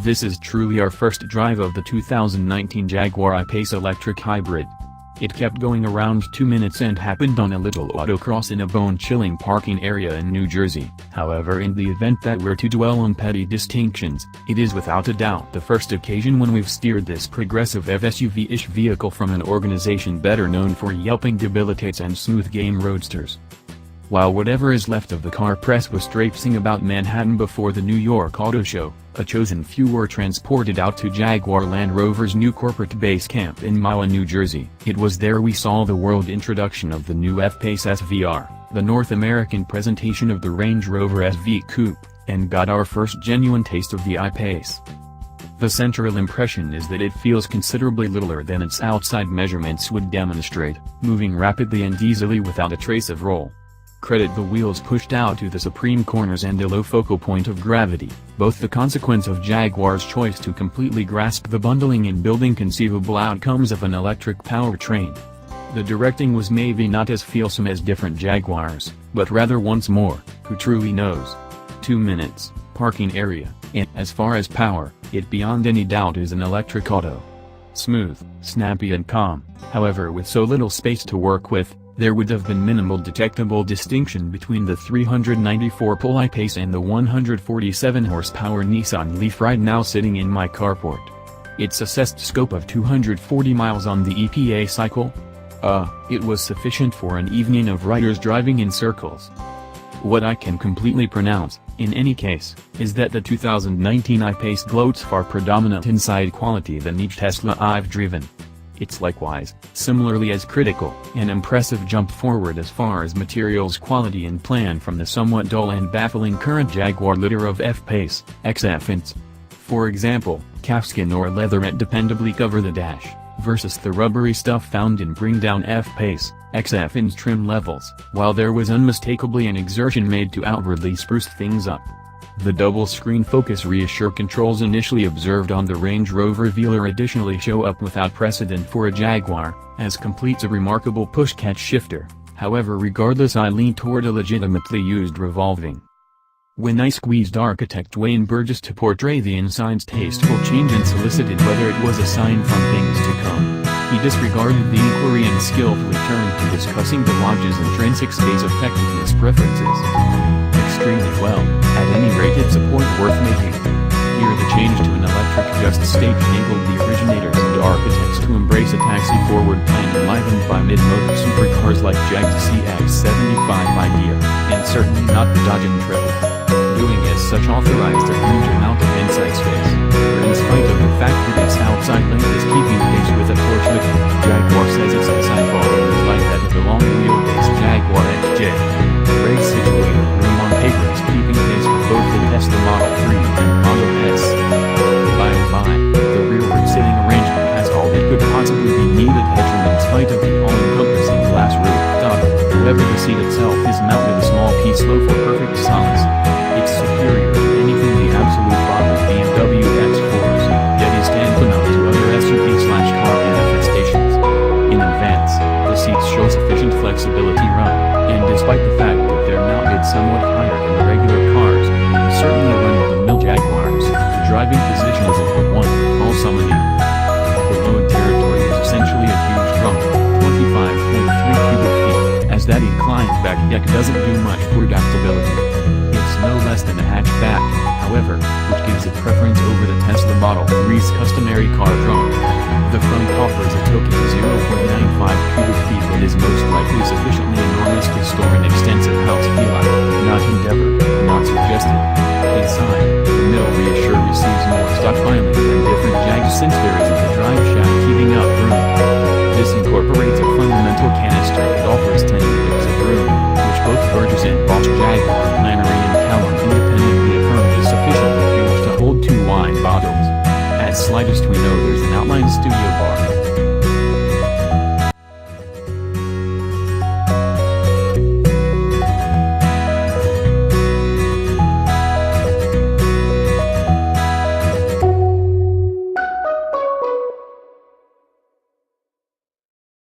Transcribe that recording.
This is truly our first drive of the 2019 Jaguar I-Pace electric hybrid. It kept going around 2 minutes and happened on a little autocross in a bone-chilling parking area in New Jersey. However, in the event that we're to dwell on petty distinctions, it is without a doubt the first occasion when we've steered this progressive SUV-ish vehicle from an organization better known for yelping debilitates and smooth game roadsters. While whatever is left of the car press was traipsing about Manhattan before the New York Auto Show, a chosen few were transported out to Jaguar Land Rover's new corporate base camp in Mahwah, New Jersey. It was there we saw the world introduction of the new F-Pace SVR, the North American presentation of the Range Rover SV Coupe, and got our first genuine taste of the I-Pace. The central impression is that it feels considerably littler than its outside measurements would demonstrate, moving rapidly and easily without a trace of roll. Credit the wheels pushed out to the supreme corners and a low focal point of gravity, both the consequence of Jaguar's choice to completely grasp the bundling and building conceivable outcomes of an electric powertrain. The directing was maybe not as feelsome as different Jaguars, but rather once more, who truly knows? 2 minutes, parking area, and as far as power, it beyond any doubt is an electric auto. Smooth, snappy and calm, however with so little space to work with, there would have been minimal detectable distinction between the 394 I-Pace and the 147 horsepower Nissan Leaf right now sitting in my carport. Its assessed scope of 240 miles on the EPA cycle? It was sufficient for an evening of riders driving in circles. What I can completely pronounce, in any case, is that the 2019 I-Pace gloats far predominant inside quality than each Tesla I've driven. It's likewise, similarly as critical, an impressive jump forward as far as materials quality and plan from the somewhat dull and baffling current Jaguar litter of F-Pace, XF-ins. For example, calfskin or leatherette dependably cover the dash, versus the rubbery stuff found in bring-down F-Pace, XF-ins trim levels, while there was unmistakably an exertion made to outwardly spruce things up. The double-screen focus reassure controls initially observed on the Range Rover Velar additionally show up without precedent for a Jaguar, as completes a remarkable push-catch shifter. However, regardless, I lean toward a legitimately used revolving. When I squeezed architect Wayne Burgess to portray the inside's tasteful change and solicited whether it was a sign from things to come, he disregarded the inquiry and skillfully turned to discussing the watch's intrinsic space effectiveness preferences. Extremely well, at any rate it's a point worth making. Here the change to an electric just state enabled the originators and architects to embrace a taxi-forward plan enlivened by mid-motor supercars like Jag's CX-75 idea, and certainly not the Dodge Intrepid. Doing as such authorized a huge amount of inside space, where in spite of the fact that its outside length is keeping pace with a Porsche, Jaguar says its inside volume is like that of the long-wheelbase Jaguar XJ. Race situated room on paper is keeping pace with both the Tesla Model 3 and Model S. By and by, the rearward sitting arrangement has all that could possibly be needed headroom in spite of the all-encompassing glass rooftop. However, the seat itself is mounted a small piece low for perfect solace. It's superior to anything the absolute bottom BMW X4s, yet is tantamount to other SUV/car manifestations. In advance, the seats show sufficient flexibility run, and despite the fact that they're mounted somewhat higher than the regular cars, and certainly run-of-the-mill Jaguars, the driving position is at one, all summoning. The load territory is essentially a huge trunk, 25.3 cubic feet, as that inclined back deck doesn't do much for adaptability. It's no less than a hatchback, however, which gives it preference over the Tesla Model 3's customary car trunk. The front offers a token 0.95 cubic feet that is most likely sufficiently enormous to store an extensive house feel out, not endeavored, not suggested. Inside, the mill reassure receives more stockpiling than different Jags since there isn't a drive shaft heating up room. This incorporates